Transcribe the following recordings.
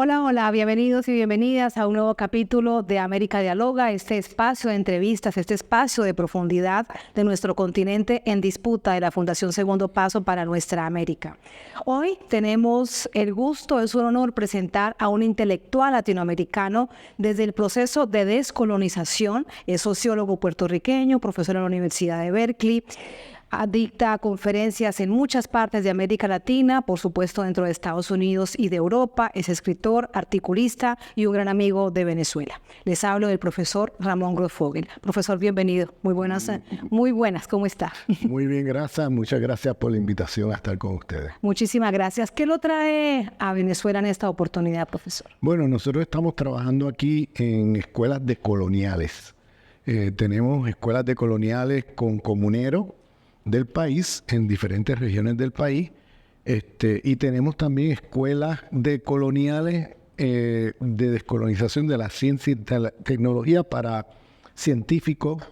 Hola, hola, bienvenidos y bienvenidas a un nuevo capítulo de América Dialoga, este espacio de entrevistas, este espacio de profundidad de nuestro continente en disputa de la Fundación Segundo Paso para Nuestra América. Hoy tenemos el gusto, es un honor presentar a un intelectual latinoamericano desde el proceso de descolonización, es sociólogo puertorriqueño, profesor en la Universidad de Berkeley, dicta conferencias en muchas partes de América Latina, por supuesto dentro de Estados Unidos y de Europa, es escritor, articulista y un gran amigo de Venezuela. Les hablo del profesor Ramón Grossfogel. Profesor, bienvenido. Muy buenas, ¿cómo está? Muy bien, gracias. Muchas gracias por la invitación a estar con ustedes. Muchísimas gracias. ¿Qué lo trae a Venezuela en esta oportunidad, profesor? Bueno, nosotros estamos trabajando aquí en escuelas decoloniales. Tenemos escuelas decoloniales con comuneros del país, en diferentes regiones del país, y tenemos también escuelas decoloniales de descolonización de la ciencia y de la tecnología para científicos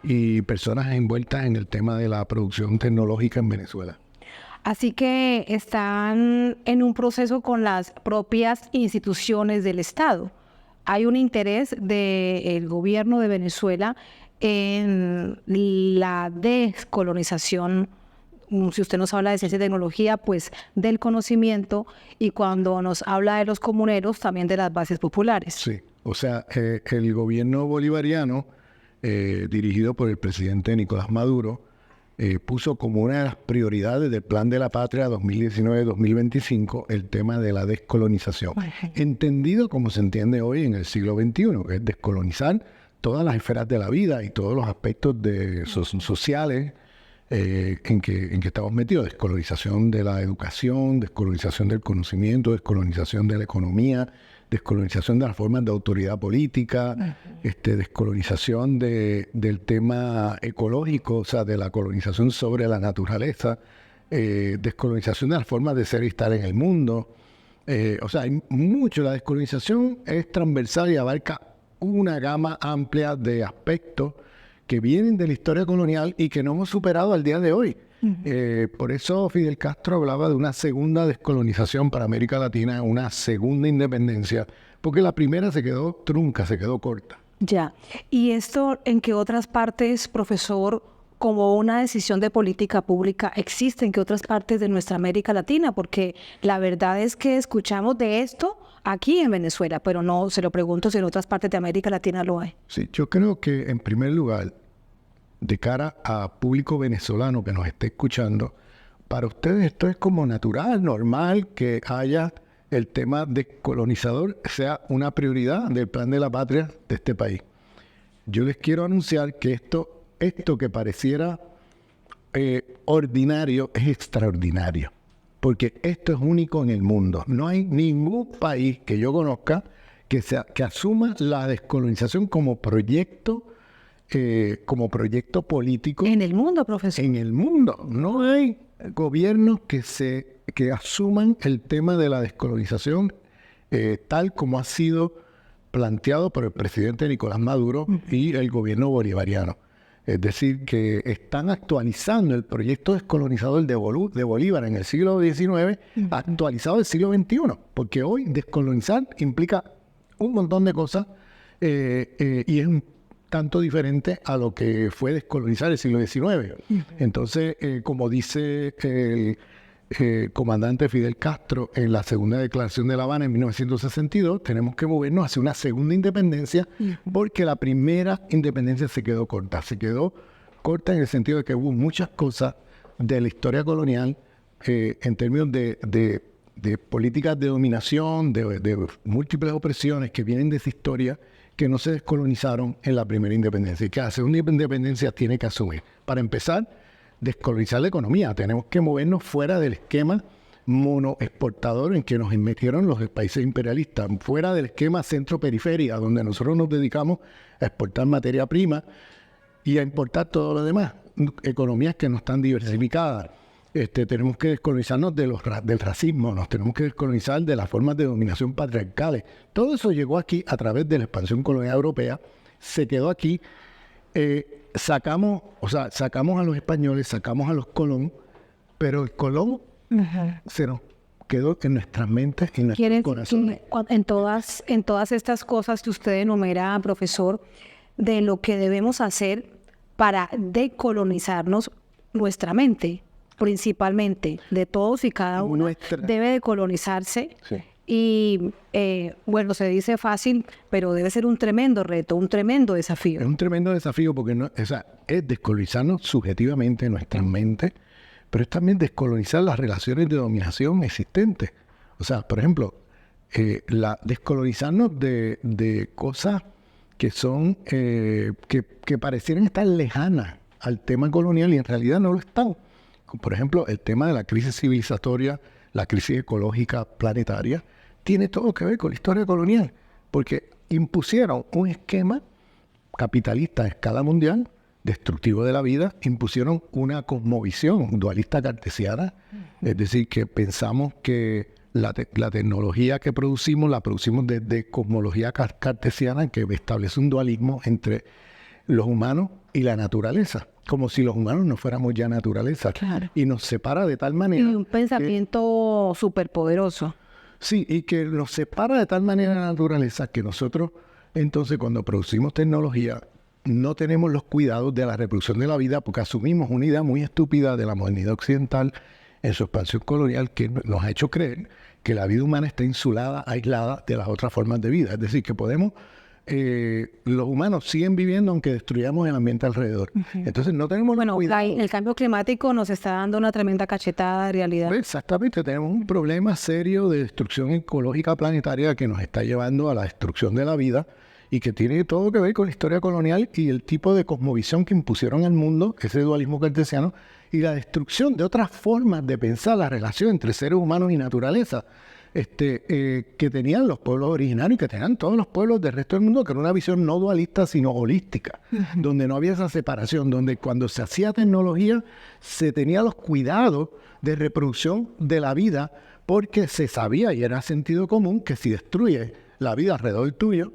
y personas envueltas en el tema de la producción tecnológica en Venezuela. Así que están en un proceso con las propias instituciones del Estado. Hay un interés del gobierno de Venezuela en la descolonización, si usted nos habla de ciencia y tecnología, pues del conocimiento, y cuando nos habla de los comuneros, también de las bases populares. Sí, o sea, el gobierno bolivariano, dirigido por el presidente Nicolás Maduro, puso como una de las prioridades del Plan de la Patria 2019-2025 el tema de la descolonización, entendido como se entiende hoy en el siglo XXI, que es descolonizar todas las esferas de la vida y todos los aspectos sociales en que estamos metidos. Descolonización de la educación, descolonización del conocimiento, descolonización de la economía, descolonización de las formas de autoridad política, descolonización del tema ecológico, o sea, de la colonización sobre la naturaleza, descolonización de las formas de ser y estar en el mundo. O sea, hay mucho. La descolonización es transversal y abarca una gama amplia de aspectos que vienen de la historia colonial y que no hemos superado al día de hoy. Por eso Fidel Castro hablaba de una segunda descolonización para América Latina, una segunda independencia, porque la primera se quedó trunca, se quedó corta. Ya. ¿Y esto en qué otras partes, profesor, como una decisión de política pública, existe en qué otras partes de nuestra América Latina? Porque la verdad es que escuchamos de esto aquí en Venezuela, pero no, se lo pregunto si en otras partes de América Latina lo hay. Sí, yo creo que en primer lugar, de cara a público venezolano que nos esté escuchando, para ustedes esto es como natural, normal, que haya el tema descolonizador, sea una prioridad del Plan de la Patria de este país. Yo les quiero anunciar que esto que pareciera ordinario es extraordinario, porque esto es único en el mundo. No hay ningún país que yo conozca que asuma la descolonización como proyecto político. En el mundo, profesor. En el mundo. No hay gobiernos que asuman el tema de la descolonización tal como ha sido planteado por el presidente Nicolás Maduro y el gobierno bolivariano. Es decir, que están actualizando el proyecto descolonizador de Bolívar en el siglo XIX, actualizado en el siglo XXI, porque hoy descolonizar implica un montón de cosas y es un tanto diferente a lo que fue descolonizar el siglo XIX. Entonces, como dice el comandante Fidel Castro en la segunda declaración de La Habana en 1962, tenemos que movernos hacia una segunda independencia porque la primera independencia se quedó corta. Se quedó corta en el sentido de que hubo muchas cosas de la historia colonial en términos de políticas de dominación, de múltiples opresiones que vienen de esa historia, que no se descolonizaron en la primera independencia y que hacer una independencia tiene que asumir. Para empezar, descolonizar la economía. Tenemos que movernos fuera del esquema monoexportador en que nos metieron los países imperialistas, fuera del esquema centro-periferia, donde nosotros nos dedicamos a exportar materia prima y a importar todo lo demás. Economías que no están diversificadas. Tenemos que descolonizarnos del racismo, nos tenemos que descolonizar de las formas de dominación patriarcales. Todo eso llegó aquí a través de la expansión colonial europea, se quedó aquí. Sacamos a los españoles, sacamos a los Colón, pero el Colón se nos quedó en nuestras mentes y en nuestros corazones. En todas estas cosas que usted enumera, profesor, de lo que debemos hacer para decolonizarnos, nuestra mente, principalmente, de todos y cada uno, debe decolonizarse. Sí. Y bueno, se dice fácil, pero debe ser un tremendo reto, un tremendo desafío. Es un tremendo desafío porque es descolonizarnos subjetivamente en nuestras mentes, pero es también descolonizar las relaciones de dominación existentes. O sea, por ejemplo, descolonizarnos de cosas que son que parecieran estar lejanas al tema colonial y en realidad no lo están. Como por ejemplo, el tema de la crisis civilizatoria, la crisis ecológica planetaria, tiene todo que ver con la historia colonial, porque impusieron un esquema capitalista a escala mundial, destructivo de la vida, impusieron una cosmovisión dualista cartesiana, es decir, que pensamos que la tecnología que producimos, la producimos desde cosmología cartesiana, que establece un dualismo entre los humanos y la naturaleza, como si los humanos no fuéramos ya naturaleza. Claro. Y nos separa de tal manera... Y un pensamiento superpoderoso. Sí, y que nos separa de tal manera la naturaleza que nosotros, entonces, cuando producimos tecnología, no tenemos los cuidados de la reproducción de la vida porque asumimos una idea muy estúpida de la modernidad occidental en su expansión colonial que nos ha hecho creer que la vida humana está insulada, aislada de las otras formas de vida. Es decir, que podemos... los humanos siguen viviendo aunque destruyamos el ambiente alrededor. Entonces no tenemos cuidado. El cambio climático nos está dando una tremenda cachetada de realidad. Exactamente, tenemos un problema serio de destrucción ecológica planetaria que nos está llevando a la destrucción de la vida y que tiene todo que ver con la historia colonial y el tipo de cosmovisión que impusieron al mundo, ese dualismo cartesiano, y la destrucción de otras formas de pensar la relación entre seres humanos y naturaleza. Que tenían los pueblos originarios y que tenían todos los pueblos del resto del mundo, que era una visión no dualista, sino holística, donde no había esa separación, donde cuando se hacía tecnología se tenía los cuidados de reproducción de la vida, porque se sabía y era sentido común que si destruye la vida alrededor tuyo,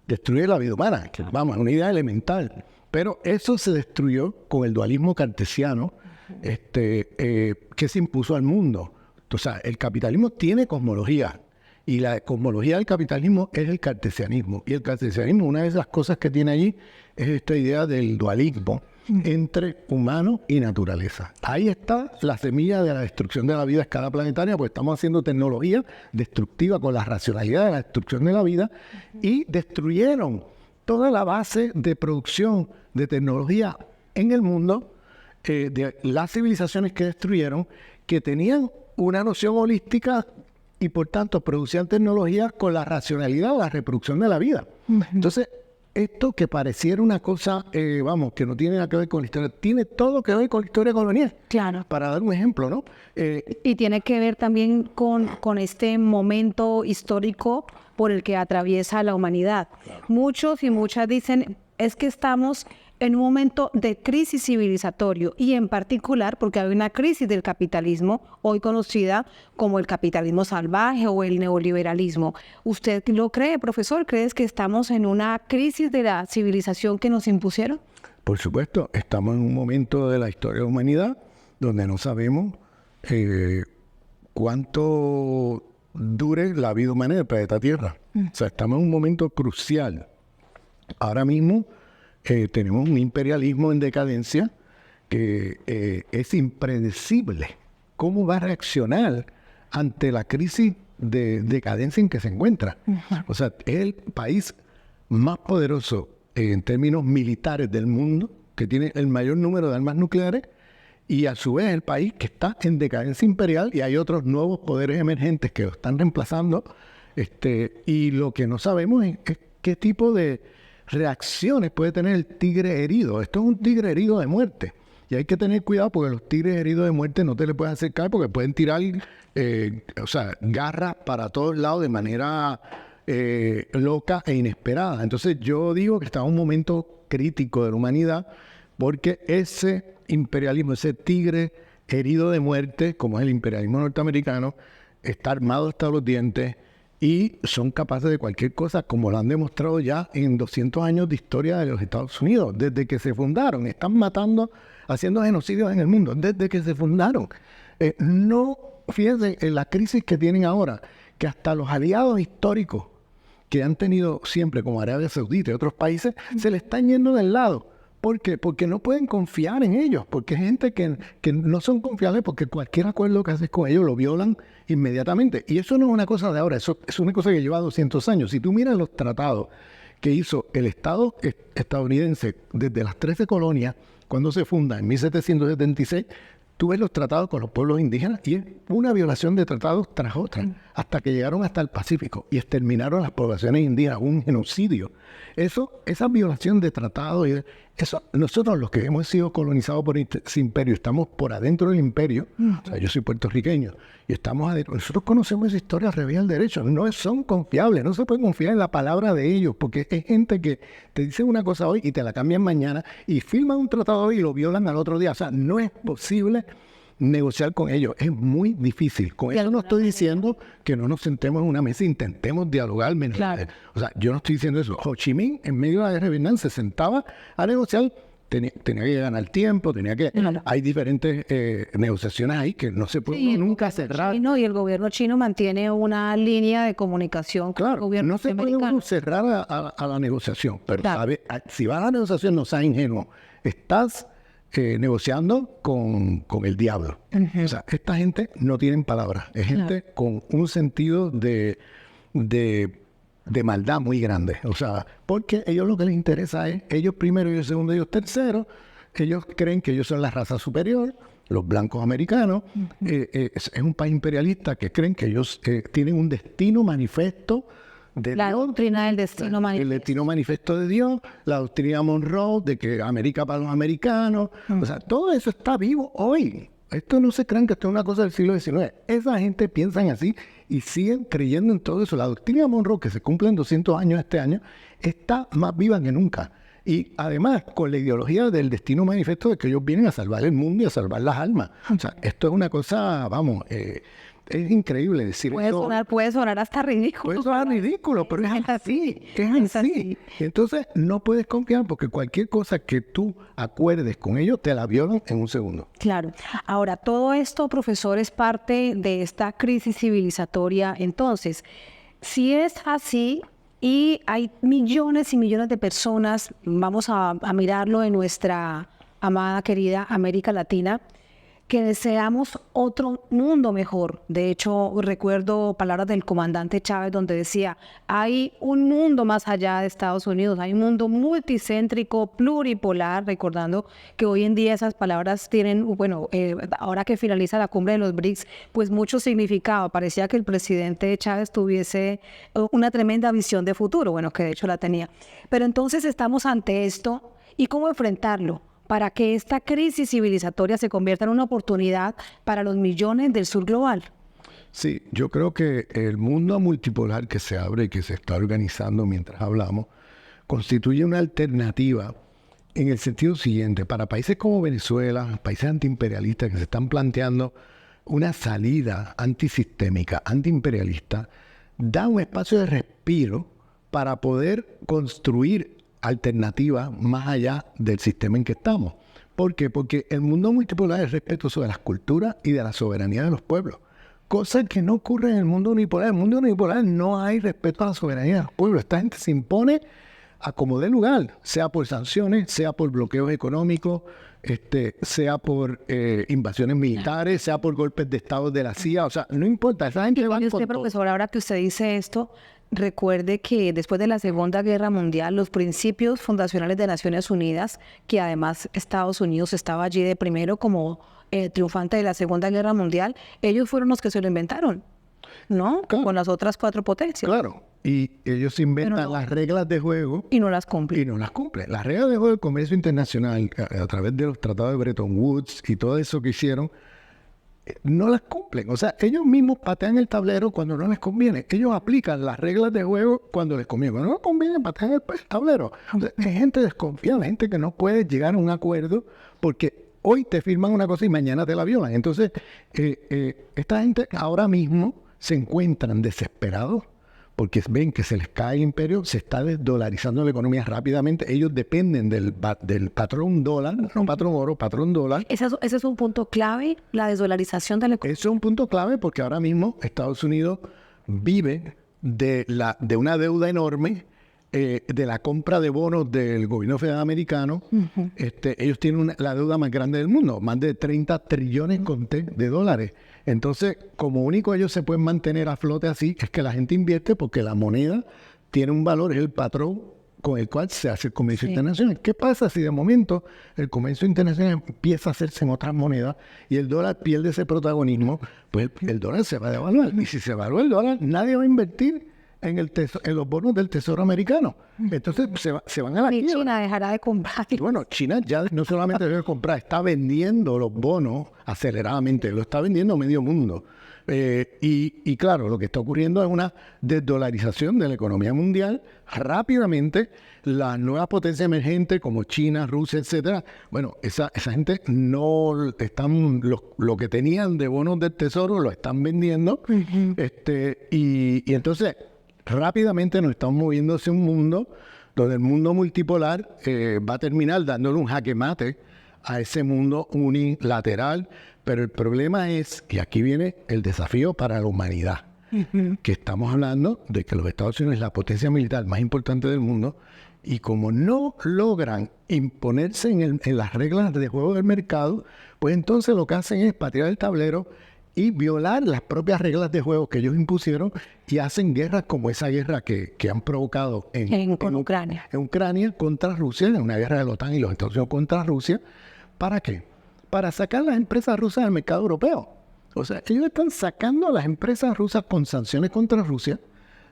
destruye la vida humana. Vamos, es una idea elemental. Pero eso se destruyó con el dualismo cartesiano que se impuso al mundo. O sea, el capitalismo tiene cosmología y la cosmología del capitalismo es el cartesianismo. Y el cartesianismo, una de esas cosas que tiene allí es esta idea del dualismo entre humano y naturaleza. Ahí está la semilla de la destrucción de la vida a escala planetaria, porque estamos haciendo tecnología destructiva con la racionalidad de la destrucción de la vida y destruyeron toda la base de producción de tecnología en el mundo, de las civilizaciones que destruyeron, que tenían una noción holística y por tanto producían tecnología con la racionalidad o la reproducción de la vida. Entonces, esto que pareciera una cosa, que no tiene nada que ver con la historia, tiene todo que ver con la historia colonial. Claro. Para dar un ejemplo, ¿no? Y tiene que ver también con este momento histórico por el que atraviesa la humanidad. Claro. Muchos y muchas dicen, es que estamos en un momento de crisis civilizatorio y en particular porque hay una crisis del capitalismo, hoy conocida como el capitalismo salvaje o el neoliberalismo. ¿Usted lo cree, profesor? ¿Crees que estamos en una crisis de la civilización que nos impusieron? Por supuesto, estamos en un momento de la historia de la humanidad donde no sabemos cuánto dure la vida humana en el planeta Tierra. O sea, estamos en un momento crucial. Ahora mismo tenemos un imperialismo en decadencia que es impredecible. ¿Cómo va a reaccionar ante la crisis de decadencia en que se encuentra? O sea, es el país más poderoso en términos militares del mundo, que tiene el mayor número de armas nucleares, y a su vez el país que está en decadencia imperial y hay otros nuevos poderes emergentes que lo están reemplazando. Y lo que no sabemos es qué tipo de reacciones puede tener el tigre herido. Esto es un tigre herido de muerte. Y hay que tener cuidado porque los tigres heridos de muerte no te le pueden acercar porque pueden tirar garras para todos lados de manera loca e inesperada. Entonces yo digo que está en un momento crítico de la humanidad porque ese imperialismo, ese tigre herido de muerte, como es el imperialismo norteamericano, está armado hasta los dientes y son capaces de cualquier cosa, como lo han demostrado ya en 200 años de historia de los Estados Unidos. Desde que se fundaron, están matando, haciendo genocidios en el mundo, desde que se fundaron. No fíjense en la crisis que tienen ahora, que hasta los aliados históricos que han tenido siempre, como Arabia Saudita y otros países, se le están yendo del lado. ¿Por qué? Porque no pueden confiar en ellos, porque hay gente que no son confiables, porque cualquier acuerdo que haces con ellos lo violan inmediatamente. Y eso no es una cosa de ahora, eso es una cosa que lleva 200 años. Si tú miras los tratados que hizo el Estado estadounidense desde las 13 colonias, cuando se funda en 1776, tú ves los tratados con los pueblos indígenas y es una violación de tratados tras otra, hasta que llegaron hasta el Pacífico y exterminaron las poblaciones indígenas, un genocidio. Esa violación de tratados, nosotros los que hemos sido colonizados por ese imperio, estamos por adentro del imperio, o sea, yo soy puertorriqueño, y estamos adentro, nosotros conocemos esa historia al revés del derecho, no son confiables, no se puede confiar en la palabra de ellos, porque es gente que te dice una cosa hoy y te la cambian mañana, y firman un tratado hoy y lo violan al otro día, o sea, no es posible negociar con ellos, es muy difícil. Con eso no estoy diciendo que no nos sentemos en una mesa e intentemos dialogar. Claro. O sea, yo no estoy diciendo eso. Ho Chi Minh, en medio de la guerra de Vietnam, se sentaba a negociar, tenía que ganar tiempo, hay diferentes negociaciones ahí que no se pueden nunca cerrar. Y el gobierno chino mantiene una línea de comunicación con el gobierno no se puede uno cerrar a la negociación, pero si vas a la negociación no seas ingenuo, estás negociando con el diablo. O sea, esta gente no tiene palabras. Es gente con un sentido de maldad muy grande. O sea, porque ellos lo que les interesa es ellos primero, ellos segundo, ellos tercero. Ellos creen que ellos son la raza superior, los blancos americanos. Es un país imperialista que creen que ellos tienen un destino manifiesto de la Dios, doctrina del destino manifiesto. El destino manifiesto de Dios, la doctrina Monroe de que América para los americanos. O sea, todo eso está vivo hoy. Esto no se crean que esto es una cosa del siglo XIX. Esa gente piensa así y siguen creyendo en todo eso. La doctrina Monroe, que se cumplen 200 años este año, está más viva que nunca. Y además, con la ideología del destino manifiesto de que ellos vienen a salvar el mundo y a salvar las almas. O sea, esto es una cosa, vamos, es increíble decir eso. Puede sonar hasta ridículo. Puede sonar ridículo, pero es así. Es así. Entonces, no puedes confiar porque cualquier cosa que tú acuerdes con ellos, te la violan en un segundo. Claro. Ahora, todo esto, profesor, es parte de esta crisis civilizatoria. Entonces, si es así y hay millones y millones de personas, vamos a mirarlo en nuestra amada, querida América Latina, que deseamos otro mundo mejor. De hecho, recuerdo palabras del comandante Chávez donde decía, hay un mundo más allá de Estados Unidos, hay un mundo multicéntrico, pluripolar, recordando que hoy en día esas palabras tienen, ahora que finaliza la cumbre de los BRICS, pues mucho significado. Parecía que el presidente Chávez tuviese una tremenda visión de futuro, bueno, que de hecho la tenía. Pero entonces estamos ante esto, ¿y cómo enfrentarlo? Para que esta crisis civilizatoria se convierta en una oportunidad para los millones del sur global. Sí, yo creo que el mundo multipolar que se abre y que se está organizando mientras hablamos, constituye una alternativa en el sentido siguiente. Para países como Venezuela, países antiimperialistas que se están planteando una salida antisistémica, antiimperialista, da un espacio de respiro para poder construir alternativa más allá del sistema en que estamos. ¿Por qué? Porque el mundo multipolar es respetuoso de las culturas y de la soberanía de los pueblos. Cosa que no ocurre en el mundo unipolar. En el mundo unipolar no hay respeto a la soberanía de los pueblos. Esta gente se impone a como dé lugar, sea por sanciones, sea por bloqueos económicos, sea por invasiones militares, sea por golpes de estado de la CIA. O sea, no importa. Esa gente va con todo. Profesor, ahora que usted dice esto, recuerde que después de la Segunda Guerra Mundial, los principios fundacionales de Naciones Unidas, que además Estados Unidos estaba allí de primero como triunfante de la Segunda Guerra Mundial, ellos fueron los que se lo inventaron, ¿no? Claro. Con las otras 4 potencias. Claro, y ellos inventan las reglas de juego. Y no las cumplen. Y no las cumplen. Las reglas de juego del comercio internacional, a través de los tratados de Bretton Woods y todo eso que hicieron, no las cumplen. O sea, ellos mismos patean el tablero cuando no les conviene. Ellos aplican las reglas de juego cuando les conviene. Cuando no les conviene, patean el tablero. O sea, es gente desconfiada, gente que no puede llegar a un acuerdo porque hoy te firman una cosa y mañana te la violan. Entonces, esta gente ahora mismo se encuentran desesperados porque ven que se les cae el imperio, se está desdolarizando la economía rápidamente. Ellos dependen del patrón dólar, no patrón oro, patrón dólar. Ese es un punto clave, la desdolarización de la economía. Eso es un punto clave porque ahora mismo Estados Unidos vive de una deuda enorme, de la compra de bonos del gobierno federal americano. Ellos tienen la deuda más grande del mundo, más de 30 trillones de dólares. Entonces, como único ellos se pueden mantener a flote así, es que la gente invierte porque la moneda tiene un valor, es el patrón con el cual se hace el comercio internacional. ¿Qué pasa si de momento el comercio internacional empieza a hacerse en otras monedas y el dólar pierde ese protagonismo? Pues el dólar se va a devaluar. Y si se evalúa el dólar, nadie va a invertir en los bonos del Tesoro americano. Entonces se van a la quiebra. China dejará de comprar. Bueno, China ya no solamente debe comprar, está vendiendo los bonos aceleradamente, lo está vendiendo a medio mundo. Y claro, lo que está ocurriendo es una desdolarización de la economía mundial. Rápidamente, las nuevas potencias emergentes como China, Rusia, etcétera, bueno, esa gente no están, lo que tenían de bonos del Tesoro lo están vendiendo. Y entonces rápidamente nos estamos moviendo hacia un mundo donde el mundo multipolar va a terminar dándole un jaque mate a ese mundo unilateral. Pero el problema es que aquí viene el desafío para la humanidad, que estamos hablando de que los Estados Unidos es la potencia militar más importante del mundo y como no logran imponerse en las reglas de juego del mercado, pues entonces lo que hacen es patear el tablero y violar las propias reglas de juego que ellos impusieron y hacen guerras como esa guerra que han provocado en Ucrania. En Ucrania contra Rusia, en una guerra de la OTAN y los Estados Unidos contra Rusia. ¿Para qué? Para sacar las empresas rusas del mercado europeo. O sea, ellos están sacando a las empresas rusas con sanciones contra Rusia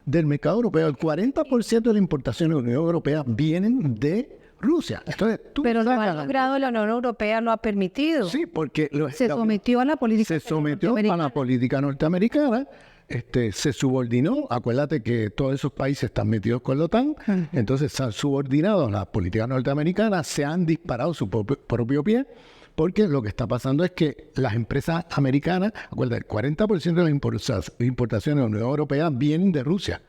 del mercado europeo. El 40% de las importaciones de la Unión Europea vienen de Rusia. Entonces, pero lo ha logrado, la Unión Europea lo ha permitido. Sí, porque se sometió a la política norteamericana, se subordinó. Acuérdate que todos esos países están metidos con la OTAN, entonces se han subordinado a la política norteamericana, se han disparado su propio pie, porque lo que está pasando es que las empresas americanas, acuérdate, el 40% de las importaciones de la Unión Europea vienen de Rusia.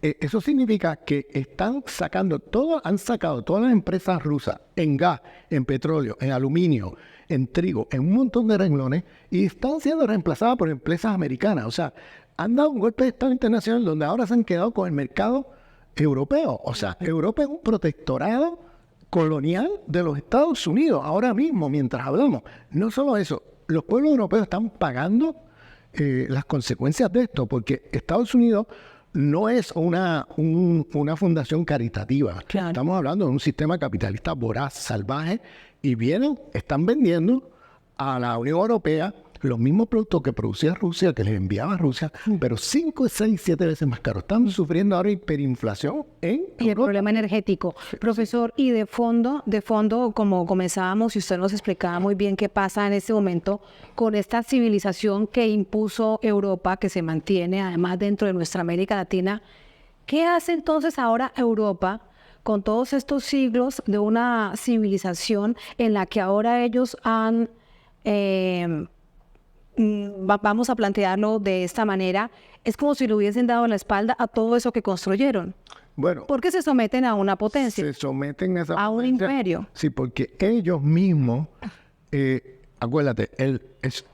Eso significa que han sacado todas las empresas rusas en gas, en petróleo, en aluminio, en trigo, en un montón de renglones y están siendo reemplazadas por empresas americanas. O sea, han dado un golpe de Estado internacional donde ahora se han quedado con el mercado europeo. O sea, Europa es un protectorado colonial de los Estados Unidos ahora mismo, mientras hablamos. No solo eso, los pueblos europeos están pagando las consecuencias de esto, porque Estados Unidos no es una fundación caritativa. Claro. Estamos hablando de un sistema capitalista voraz, salvaje, y están vendiendo a la Unión Europea los mismos productos que producía Rusia, que les enviaba a Rusia, pero 5, 6, 7 veces más caros. Están sufriendo ahora hiperinflación y el problema energético. Profesor, y de fondo, como comenzábamos, y usted nos explicaba muy bien qué pasa en este momento con esta civilización que impuso Europa, que se mantiene además dentro de nuestra América Latina, ¿qué hace entonces ahora Europa con todos estos siglos de una civilización en la que ahora ellos han... vamos a plantearlo de esta manera, es como si le hubiesen dado la espalda a todo eso que construyeron. Bueno, porque se someten a una potencia. Se someten a un imperio. Sí, porque ellos mismos, acuérdate, es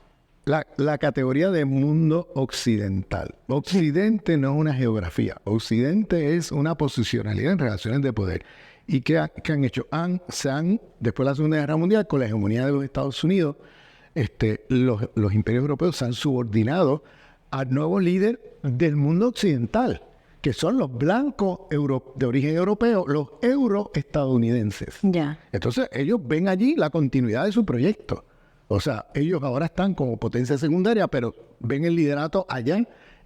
la categoría de mundo occidental. Occidente no es una geografía. Occidente es una posicionalidad en relaciones de poder. ¿Y qué han hecho? Después de la Segunda Guerra Mundial, con la hegemonía de los Estados Unidos, los imperios europeos se han subordinado al nuevo líder del mundo occidental, que son los blancos de origen europeo, los euroestadounidenses. Ya. Entonces, ellos ven allí la continuidad de su proyecto. O sea, ellos ahora están como potencia secundaria, pero ven el liderato allá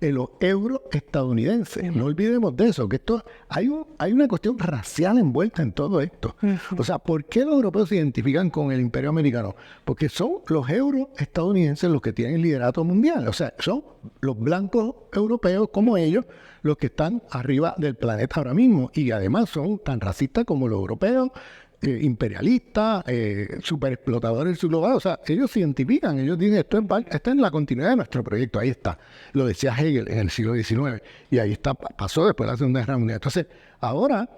en los euroestadounidenses. No olvidemos de eso, que hay una cuestión racial envuelta en todo esto. O sea, ¿por qué los europeos se identifican con el imperio americano? Porque son los euroestadounidenses los que tienen el liderato mundial. O sea, son los blancos europeos como ellos los que están arriba del planeta ahora mismo. Y además son tan racistas como los europeos, imperialistas, superexplotadores subglobados. O sea, ellos se identifican, ellos dicen, esto es la continuidad de nuestro proyecto. Ahí está. Lo decía Hegel en el siglo XIX. Y ahí está, pasó después de la Segunda Guerra Mundial. Entonces, ahora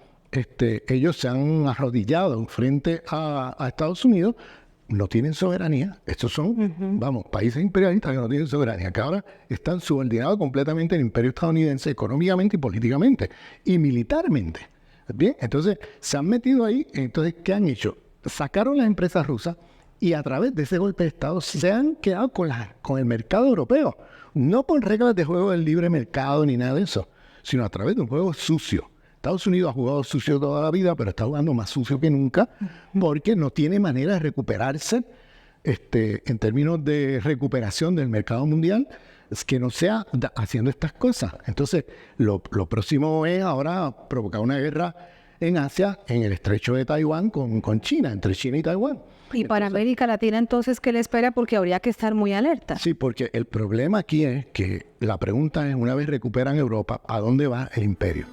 ellos se han arrodillado frente a Estados Unidos. No tienen soberanía. Estos son, países imperialistas que no tienen soberanía, que ahora están subordinados completamente al imperio estadounidense, económicamente y políticamente, y militarmente. Bien, entonces se han metido ahí. Entonces, ¿qué han hecho? Sacaron las empresas rusas y a través de ese golpe de Estado se han quedado con el mercado europeo. No con reglas de juego del libre mercado ni nada de eso, sino a través de un juego sucio. Estados Unidos ha jugado sucio toda la vida, pero está jugando más sucio que nunca porque no tiene manera de recuperarse en términos de recuperación del mercado mundial, es que no sea haciendo estas cosas. Entonces, lo próximo es ahora provocar una guerra en Asia, en el estrecho de Taiwán con China, entre China y Taiwán. Y para América Latina, entonces, ¿qué le espera? Porque habría que estar muy alerta. Sí, porque el problema aquí es que la pregunta es, una vez recuperan Europa, ¿a dónde va el imperio?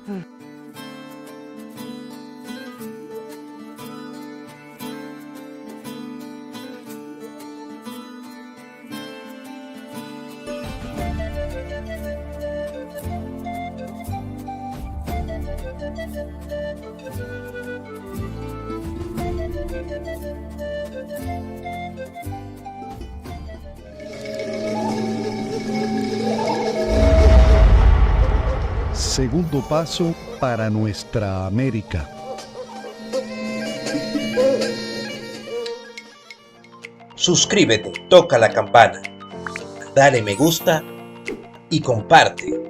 Segundo paso para nuestra América. Suscríbete, toca la campana, dale me gusta y comparte.